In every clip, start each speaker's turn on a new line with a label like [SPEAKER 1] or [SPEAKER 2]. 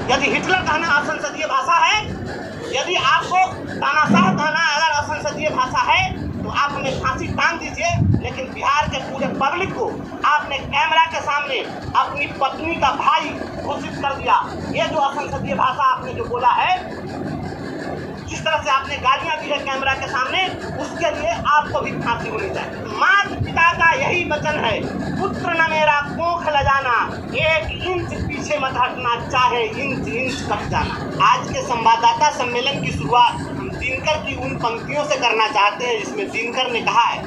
[SPEAKER 1] यदि हिटलर कहना असंसदीय भाषा है, यदि आपको तानाशाह कहना अगर असंसदीय भाषा है तो आप हमें फांसी टांग दीजिए, लेकिन बिहार के पूरे पब्लिक को आपने कैमरा के सामने अपनी पत्नी का भाई घोषित कर दिया। ये जो असंसदीय भाषा आपने जो बोला है, जिस तरह से आपने गालियां दी है कैमरा के सामने, उसके लिए आपको भी फांसी होनी चाहिए। माता पिता का यही वचन है, पुत्र न मेरा कोख ल जाना, 1 इंच पीछे मत हटना, चाहे इंच इंच कट जाना। आज के संवाददाता सम्मेलन की शुरुआत हम दिनकर की उन पंक्तियों से करना चाहते हैं जिसमें दिनकर ने कहा है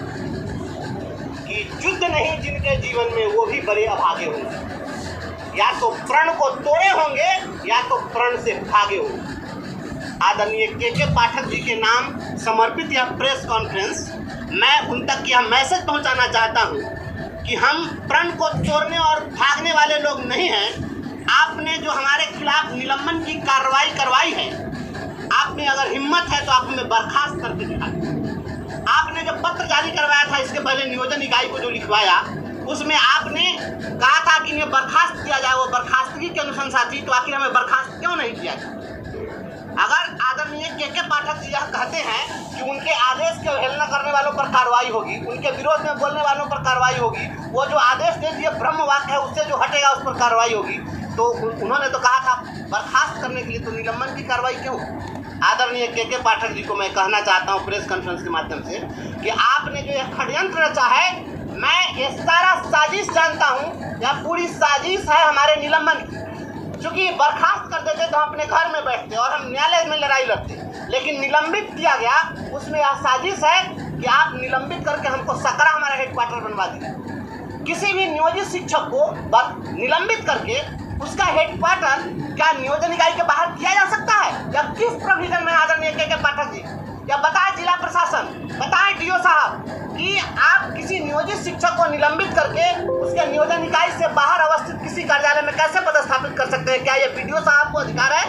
[SPEAKER 1] कि युद्ध नहीं जिनके जीवन में वो भी बड़े अभागे होंगे, या तो प्रण को तोड़े होंगे या तो प्रण से भागे होंगे। आदरणीय के पाठक जी के नाम समर्पित यह प्रेस कॉन्फ्रेंस, मैं उन तक यह मैसेज पहुंचाना चाहता हूं कि हम प्रण को तोड़ने और भागने वाले लोग नहीं हैं। आपने जो हमारे खिलाफ निलंबन की कार्रवाई करवाई है, आपने अगर हिम्मत है तो आप हमें बर्खास्त करके दिखाएं। आपने जो पत्र जारी करवाया था इसके पहले नियोजन इकाई को जो लिखवाया, उसमें आपने कहा था कि इन्हें बर्खास्त किया जाए, वो बर्खास्तगी की अनुशंसा थी, तो आखिर हमें बर्खास्त क्यों नहीं किया जाए? अगर आदरणीय के पाठक जी यह कहते हैं कि उनके आदेश की अवहेलना करने वालों पर कार्रवाई होगी, उनके विरोध में बोलने वालों पर कार्रवाई होगी, वो जो आदेश दे दिए ब्रह्म वाक्य है उससे जो हटेगा उस पर कार्रवाई होगी, तो उन्होंने तो कहा था बर्खास्त करने के लिए, तो निलंबन की कार्रवाई क्यों? आदरणीय के पाठक जी को मैं कहना चाहता हूँ प्रेस कॉन्फ्रेंस के माध्यम से कि आपने जो यह षड्यंत्र रचा है, मैं ये सारा साजिश जानता हूँ, यह पूरी साजिश है हमारे निलंबन की। चूँकि बर्खास्त कर देते तो हम अपने घर में बैठते और हम न्यायालय में लड़ाई लड़ते, लेकिन निलंबित किया गया, उसमें यह साजिश है कि आप निलंबित करके हमको सकरा हमारा हेडक्वार्टर बनवा दिया। किसी भी नियोजित शिक्षक को निलंबित करके उसका हेडक्वार्टर क्या नियोजन इकाई के बाहर किया जा सकता है? या किस प्रोविजन में आदरणीय के पाठक जी, या बताएं जिला प्रशासन, बताएं डीओ साहब कि आप किसी नियोजित शिक्षक को निलंबित करके उसके नियोजन इकाई से बाहर अवस्थित किसी कार्यालय में कैसे पदस्थापित कर सकते हैं? क्या ये बीडीओ साहब को अधिकार है?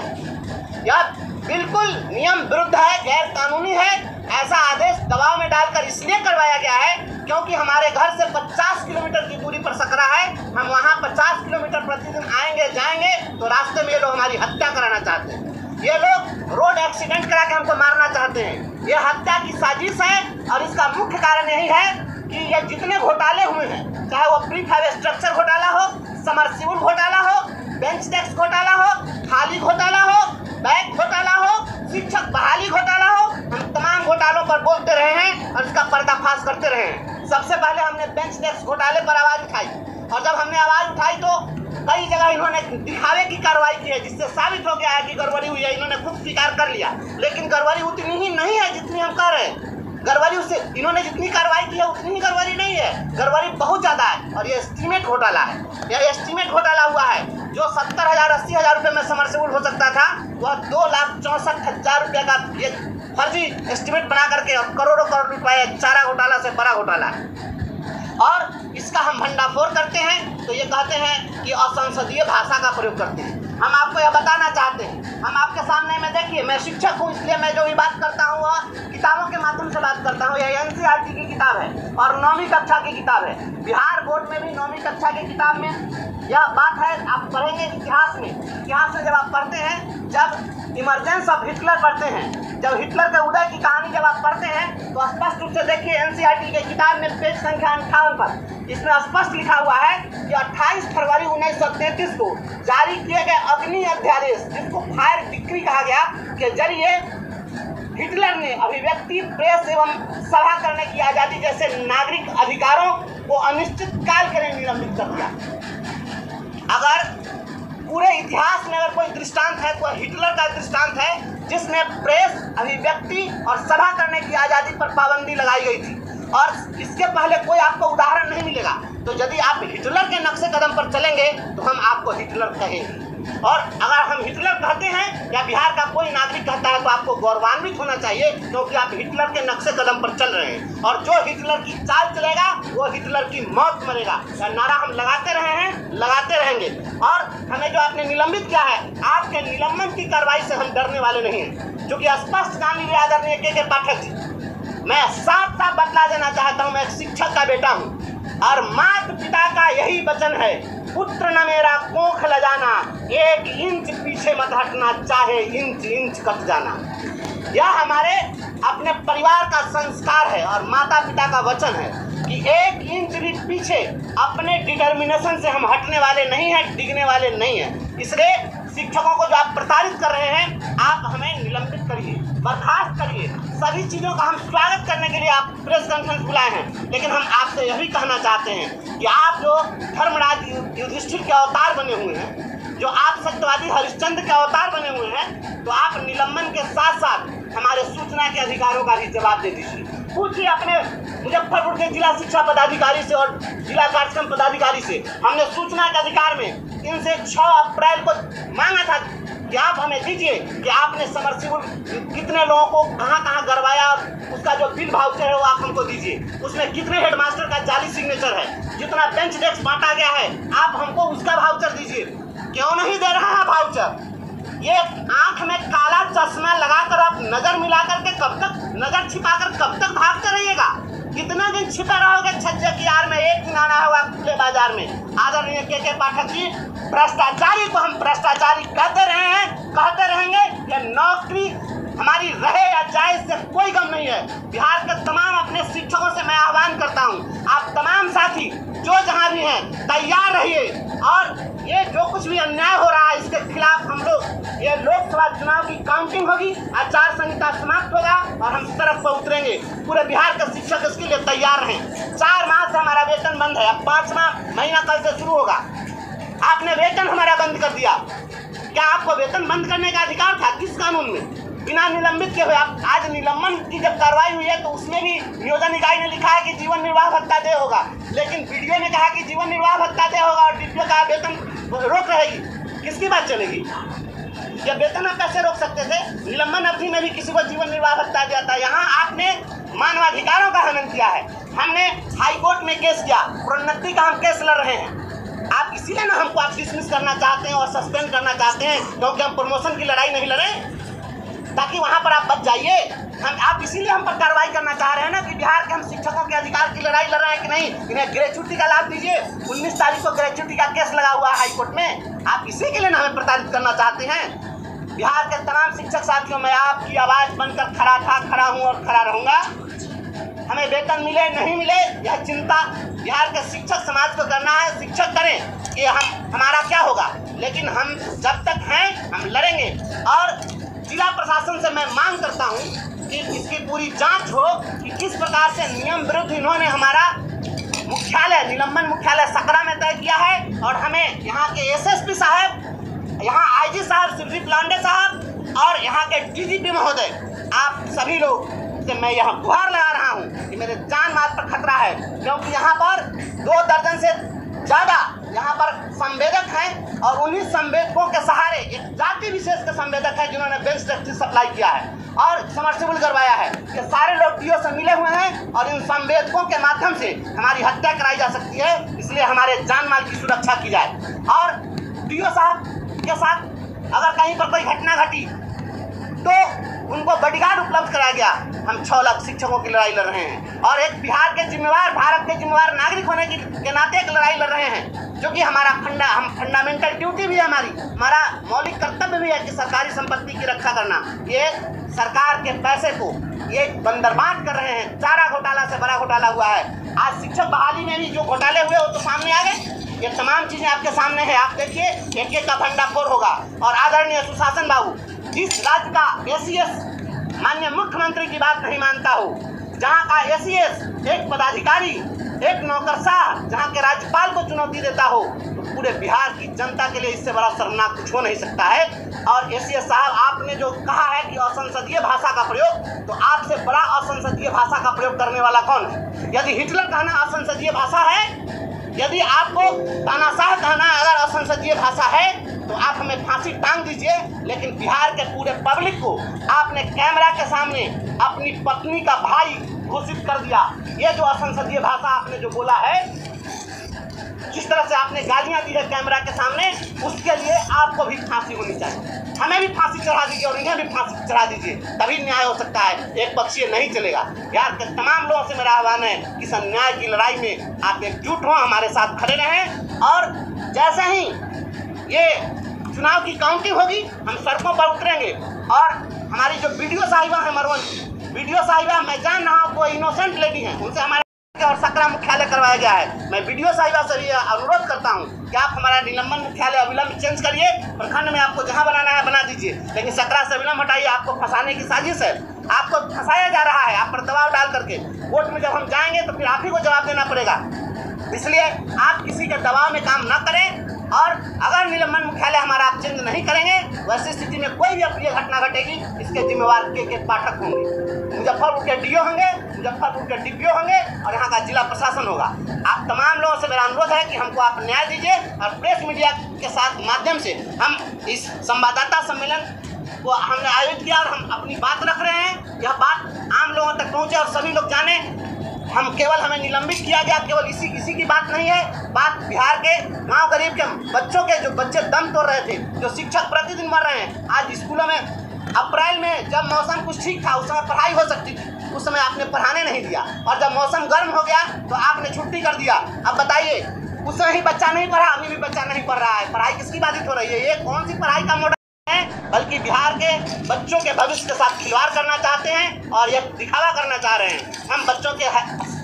[SPEAKER 1] यह बिल्कुल नियम विरुद्ध है, गैर कानूनी है। ऐसा आदेश दबाव में डालकर इसलिए करवाया गया है क्योंकि हमारे घर से 50 किलोमीटर की दूरी पर सकरा है, हम वहाँ 50 किलोमीटर प्रतिदिन आएंगे जाएंगे, तो रास्ते में ये लोग हमारी हत्या कराना चाहते हैं। ये लोग रोड एक्सीडेंट करा के हमको मारना चाहते हैं। ये हत्या की साजिश है और इसका मुख्य कारण यही है कि ये जितने घोटाले हुए हैं, चाहे वो प्री फाइव स्ट्रक्चर घोटाला हो, समरसिबल घोटाला हो, बेंच टैक्स घोटाला हो, खाली घोटाला हो, बैग घोटाला हो, शिक्षक बहाली घोटाला हो, हम तमाम घोटालों पर बोलते रहे हैं और इसका पर्दाफाश करते रहे हैं। सबसे पहले हमने बेंच टैक्स घोटाले पर आवाज़ उठाई, और जब हमने आवाज़ उठाई तो कई जगह इन्होंने दिखावे की कार्रवाई की है, जिससे साबित हो गया है कि गड़बड़ी हुई है। इन्होंने खुद स्वीकार कर लिया, लेकिन गड़बड़ी उतनी ही नहीं है जितनी हम कह रहे हैं। गड़बड़ी उससे इन्होंने जितनी कार्रवाई की है उतनी ही गड़बड़ी नहीं है, गड़बड़ी बहुत ज़्यादा है। और ये एस्टीमेट घोटाला है, यह एस्टीमेट घोटाला हुआ है। जो 70,000 80,000 रुपये में समरसेबल हो सकता था, वह 2,64,000 रुपये का ये फर्जी एस्टीमेट बना करके और करोड़ों करोड़ रुपये चारा घोटाला से बड़ा घोटाला है। और इसका हम भंडाफोड़ करते हैं तो ये कहते हैं कि असंसदीय भाषा का प्रयोग करते हैं। हम आपको यह बताना चाहते हैं, हम आपके सामने में देखिए, मैं शिक्षक हूँ, इसलिए मैं जो भी बात करता हूँ वह किताबों के माध्यम से बात करता हूँ। यह NCERT की किताब है और 9वीं कक्षा की किताब है। बिहार बोर्ड में भी 9वीं कक्षा की किताब में यह बात है। आप पढ़ेंगे इतिहास में, इतिहास में जब आप पढ़ते हैं, जब इमरजेंस ऑफ हिटलर पढ़ते हैं, जब हिटलर के उदय की कहानी जब आप पढ़ते हैं, तो स्पष्ट रूप से देखिए NCERT की किताब में पेज संख्या 58 पर इसमें स्पष्ट लिखा हुआ है कि 28 फरवरी 1933 को जारी किए गए अग्नि अध्यादेश, जिसको फायर डिक्री कहा गया, के जरिए हिटलर ने अभिव्यक्ति, प्रेस एवं सभा करने की आज़ादी जैसे नागरिक अधिकारों को अनिश्चित काल के लिए निलंबित कर दिया। अगर पूरे इतिहास में अगर कोई दृष्टांत है तो हिटलर का दृष्टांत है, जिसमें प्रेस, अभिव्यक्ति और सभा करने की आज़ादी पर पाबंदी लगाई गई थी, और इसके पहले कोई आपको उदाहरण नहीं मिलेगा। तो यदि आप हिटलर के नक्शे कदम पर चलेंगे तो हम आपको हिटलर कहेंगे, और अगर हम हिटलर कहते हैं या बिहार का कोई नागरिक कहता है तो आपको गौरवान्वित होना चाहिए, क्योंकि आप हिटलर के नक्शे कदम पर चल रहे हैं। और जो हिटलर की चाल चलेगा वो हिटलर की मौत मरेगा। यह नारा हम लगाते रहे हैं, लगाते रहेंगे। और हमें जो आपने निलंबित किया है, आपके निलंबन की कार्रवाई से हम डरने वाले नहीं हैं, जो कि स्पष्ट जान लीजिए आदरणीय के पाठक जी। मैं साफ साफ बतला देना चाहता हूँ, मैं एक शिक्षक का बेटा हूँ और माता पिता का यही वचन है, पुत्र न मेरा कोख ल जाना, 1 इंच पीछे मत हटना, चाहे इंच इंच कट जाना। यह हमारे अपने परिवार का संस्कार है और माता पिता का वचन है कि 1 इंच भी पीछे अपने डिटर्मिनेशन से हम हटने वाले नहीं हैं, डिगने वाले नहीं हैं। इसलिए शिक्षकों को जो आप प्रताड़ित कर रहे हैं, आप हमें निलंबित करिए, बर्खास्त करिए। सभी चीज़ों का हम स्वागत करने के लिए आप प्रेस कॉन्फ्रेंस बुलाए हैं, लेकिन हम आपसे यही कहना चाहते हैं कि आप जो धर्मराज युधिष्ठिर के अवतार बने हुए हैं, जो आप सत्यवादी हरिश्चंद्र के अवतार बने हुए हैं, तो आप निलंबन के साथ साथ हमारे सूचना के अधिकारों का भी जवाब दे दीजिए। पूछिए अपने मुजफ्फरपुर के जिला शिक्षा पदाधिकारी से और जिला कार्यक्रम पदाधिकारी से। हमने सूचना के अधिकार में इनसे 6 अप्रैल को मांगा था कि आप हमें दीजिए कि आपने समरसीबल कितने लोगों को कहाँ कहाँ गड़वाया, और उसका जो बिल वाउचर है वो आप हमको दीजिए। उसमें कितने हेडमास्टर का जाली सिग्नेचर है, जितना बेंच डेस्क बांटा गया है, आप हमको उसका वाउचर दीजिए। क्यों नहीं दे रहा है वाउचर? ये आंख में काला चश्मा लगाकर आप नजर मिलाकर के कब तक, नजर छिपाकर कब तक भागते रहिएगा? कितना दिन छिपे रहोगे छज्जे की आड़ में? एक दिन आना होगा खुले बाजार में। आदरणीय के पाठक जी, भ्रष्टाचारी को हम भ्रष्टाचारी कहते रहे हैं, कहते रहेंगे। ये नौकरी हमारी रहे या जाए इससे कोई गम नहीं है। बिहार के तमाम अपने शिक्षकों से मैं आह्वान करता हूँ, आप तमाम साथी जो जहाँ भी हैं तैयार रहिए, और ये जो कुछ भी अन्याय हो रहा है इसके खिलाफ हम लोग, ये लोकसभा चुनाव की काउंटिंग होगी, आचार संहिता समाप्त होगा और हम सड़क पर उतरेंगे। पूरे बिहार के शिक्षक इसके लिए तैयार हैं। 4 माह से हमारा वेतन बंद है, अब 5वां महीना कल से शुरू होगा। आपने वेतन हमारा बंद कर दिया। क्या आपको वेतन बंद करने का अधिकार था? किस कानून में? बिना निलंबित के हुए आप आज निलंबन की जब कार्रवाई हुई है तो उसमें भी नियोजन इकाई ने लिखा है कि जीवन निर्वाह भत्ता दे होगा, लेकिन वीडियो ने कहा कि जीवन निर्वाह भत्ता दे होगा और डीपीओ का वेतन रोक रहेगी। किसकी बात चलेगी? जब वेतन आप कैसे रोक सकते थे? निलंबन अवधि में भी किसी को जीवन निर्वाह भत्ता दिया था। यहाँ आपने मानवाधिकारों का हनन किया है। हमने हाईकोर्ट में केस किया, प्रोन्नति का हम केस लड़ रहे हैं। आप इसीलिए ना हमको आप डिसमिस करना चाहते हैं और सस्पेंड करना चाहते हैं, क्योंकि हम प्रमोशन की लड़ाई नहीं लड़े ताकि वहाँ पर आप बच जाइए। आप इसीलिए हम पर कार्रवाई करना चाह रहे हैं ना कि बिहार के हम शिक्षकों के अधिकार की लड़ाई लड़ रहे हैं कि नहीं, इन्हें ग्रेच्युटी का लाभ दीजिए। 19 तारीख को ग्रेच्युटी का केस लगा हुआ है हाईकोर्ट में। आप इसी के लिए ना हमें प्रताड़ित करना चाहते हैं। बिहार के तमाम शिक्षक साथियों, मैं आपकी आवाज़ बनकर खड़ा था, खड़ा हूँ और खड़ा रहूँगा। हमें वेतन मिले नहीं मिले, यह चिंता बिहार के शिक्षक समाज को करना है। शिक्षक करें कि हमारा क्या होगा, लेकिन हम जब तक हैं हम लड़ेंगे। और जिला प्रशासन से मैं मांग करता हूं कि इसकी पूरी जांच हो कि किस प्रकार से नियम विरुद्ध इन्होंने हमारा मुख्यालय, निलंबन मुख्यालय सकरा में तय किया है। और हमें यहाँ के एसएसपी साहब, यहाँ आईजी साहब सुरजीत लांडे साहब और यहाँ के डीजीपी महोदय, आप सभी लोग से मैं यहाँ गुहार लगा रहा हूँ कि मेरे जान माल पर खतरा है, क्योंकि यहाँ पर 2 दर्जन से ज़्यादा यहाँ पर संवेदक हैं और उन्हीं संवेदकों के सहारे एक जाति विशेष के संवेदक हैं जिन्होंने बेंच डेस्क सप्लाई किया है और समरसीबल करवाया है। ये सारे लोग डीओ से मिले हुए हैं और इन संवेदकों के माध्यम से हमारी हत्या कराई जा सकती है। इसलिए हमारे जान माल की सुरक्षा की जाए। और डीओ साहब के साथ अगर कहीं पर कोई घटना घटी तो उनको बॉडीगार्ड उपलब्ध कराया गया। हम 6 लाख शिक्षकों की लड़ाई लड़ रहे हैं और एक बिहार के जिम्मेवार, भारत के जिम्मेवार नागरिक होने के नाते एक लड़ाई लड़ रहे हैं, जो कि हमारा फंडामेंटल ड्यूटी भी है, हमारा मौलिक कर्तव्य भी है कि सरकारी संपत्ति की रक्षा करना। ये सरकार के पैसे को ये बंदरबांट कर रहे हैं। चारा घोटाला से बड़ा घोटाला हुआ है। आज शिक्षक बहाली में भी जो घोटाले हुए वो तो सामने आ गए। ये तमाम चीज़ें आपके सामने है, आप देखिए एक एक का भंडाफोड़ होगा। और आदरणीय सुशासन बाबू, जिस राज्य का एसीएस माननीय मुख्यमंत्री की बात नहीं मानता हो, जहाँ का एसीएस एक पदाधिकारी, एक नौकरशाह जहाँ के राज्यपाल को चुनौती देता हो, तो पूरे बिहार की जनता के लिए इससे बड़ा शर्मनाक कुछ हो नहीं सकता है। और एसीएस साहब, आपने जो कहा है कि असंसदीय भाषा का प्रयोग, तो आपसे बड़ा असंसदीय भाषा का प्रयोग करने वाला कौन है? यदि हिटलर कहना असंसदीय भाषा है, यदि आपको तानाशाह कहना अगर असंसदीय भाषा है, तो आप हमें फांसी टांग दीजिए। लेकिन बिहार के पूरे पब्लिक को आपने कैमरा के सामने अपनी पत्नी का भाई घोषित कर दिया। ये जो असंसदीय भाषा आपने जो बोला है, जिस तरह से आपने गालियां दी है कैमरा के सामने, उसके लिए आपको भी फांसी होनी चाहिए। हमें भी फांसी चढ़ा दीजिए और इन्हें भी फांसी चढ़ा दीजिए, तभी न्याय हो सकता है। एक पक्षीय नहीं चलेगा। बिहार के तमाम लोगों से मेरा आह्वान है कि इस अन्याय की लड़ाई में आप एकजुट हों, हमारे साथ खड़े रहें और जैसे ही ये चुनाव की काउंटिंग होगी हम सड़कों पर उतरेंगे और हमारी जो वीडियो साहिबा है मरवन वीडियो साहिबा, मैं जान रहा हूँ वो इनोसेंट लेडी हैं, उनसे हमारे और सकरा मुख्यालय करवाया गया है। मैं वीडियो साहिबा से भी अनुरोध करता हूँ कि आप हमारा निलंबन मुख्यालय अविलंब चेंज करिए, प्रखंड में आपको जहाँ बनाना है बना दीजिए, लेकिन सकरा से अविलंब हटाइए। आपको फंसाने की साजिश है, आपको फंसाया जा रहा है, आप पर दबाव डाल करके। कोर्ट में जब हम जाएंगे तो फिर आप ही को जवाब देना पड़ेगा। इसलिए आप किसी के दबाव में काम न करें, और अगर निलंबन मुख्यालय हमारा आप चेंज नहीं करेंगे, वैसी स्थिति में कोई भी अप्रिय घटना घटेगी, इसके जिम्मेवार के पाठक होंगे, मुजफ्फरपुर के डीओ होंगे, मुजफ्फरपुर के डीपीओ होंगे और यहाँ का जिला प्रशासन होगा। आप तमाम लोगों से मेरा अनुरोध है कि हमको आप न्याय दीजिए, और प्रेस मीडिया के साथ माध्यम से हम इस संवाददाता सम्मेलन को हमने आयोजित किया और हम अपनी बात रख रहे हैं। यह बात आम लोगों तक पहुँचे और सभी लोग जाने। हम केवल हमें निलंबित किया गया केवल इसी की बात नहीं है, बात बिहार के गांव गरीब के बच्चों के, जो बच्चे दम तोड़ रहे थे, जो शिक्षक प्रतिदिन मर रहे हैं। आज स्कूलों में अप्रैल में जब मौसम कुछ ठीक था उस समय पढ़ाई हो सकती थी, उस समय आपने पढ़ाने नहीं दिया, और जब मौसम गर्म हो गया तो आपने छुट्टी कर दिया। अब बताइए, उस समय ही बच्चा नहीं पढ़ा, अभी भी बच्चा नहीं पढ़ रहा है। पढ़ाई किसकी बाधित हो रही है? ये कौन सी पढ़ाई का मॉडल है? बल्कि बिहार के बच्चों के भविष्य के साथ खिलवाड़ करना चाहते हैं और यह दिखावा करना चाह रहे हैं। हम बच्चों के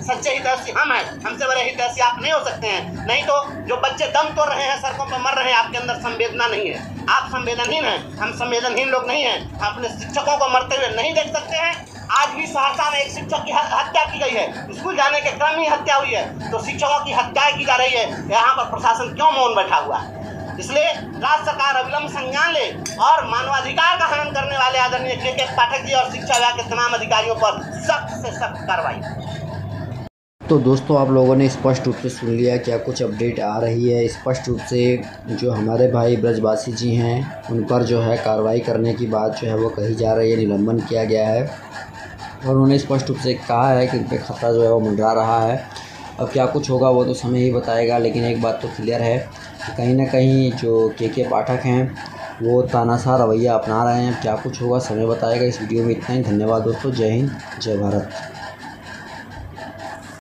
[SPEAKER 1] सच्चे हितैषी हम हैं, हमसे बड़े हितैषी आप नहीं हो सकते हैं। नहीं तो जो बच्चे दम तोड़ रहे हैं, सड़कों पर मर रहे हैं, आपके अंदर संवेदना नहीं है, आप संवेदनहीन हैं। हम संवेदनहीन लोग नहीं हैं, हम अपने शिक्षकों को मरते हुए नहीं देख सकते हैं। आज भी सहरसा में एक शिक्षक की हत्या की गई है, स्कूल जाने के क्रम ही हत्या हुई है। तो शिक्षकों की हत्याएं की जा रही है, यहाँ पर प्रशासन क्यों मौन बैठा हुआ है? इसलिए राज्य सरकार अविलंब संज्ञान ले और मानवाधिकार का हनन करने वाले आदरणीय के पाठक जी और शिक्षा विभाग के तमाम अधिकारियों पर सख्त से सख्त कार्रवाई।
[SPEAKER 2] तो दोस्तों, आप लोगों ने स्पष्ट रूप से सुन लिया क्या कुछ अपडेट आ रही है। स्पष्ट रूप से जो हमारे भाई ब्रजवासी जी हैं उन पर जो है कार्रवाई करने की बात जो है वो कही जा रही है, निलंबन किया गया है। और उन्होंने स्पष्ट रूप से कहा है कि उन पर खतरा जो है वो मंडरा रहा है। अब क्या कुछ होगा वो तो समय ही बताएगा, लेकिन एक बात तो क्लियर है कि कहीं ना कहीं जो के पाठक हैं वो तानाशाह रवैया अपना रहे हैं। क्या कुछ होगा समय बताएगा। इस वीडियो में इतना ही। धन्यवाद दोस्तों। जय हिंद, जय भारत।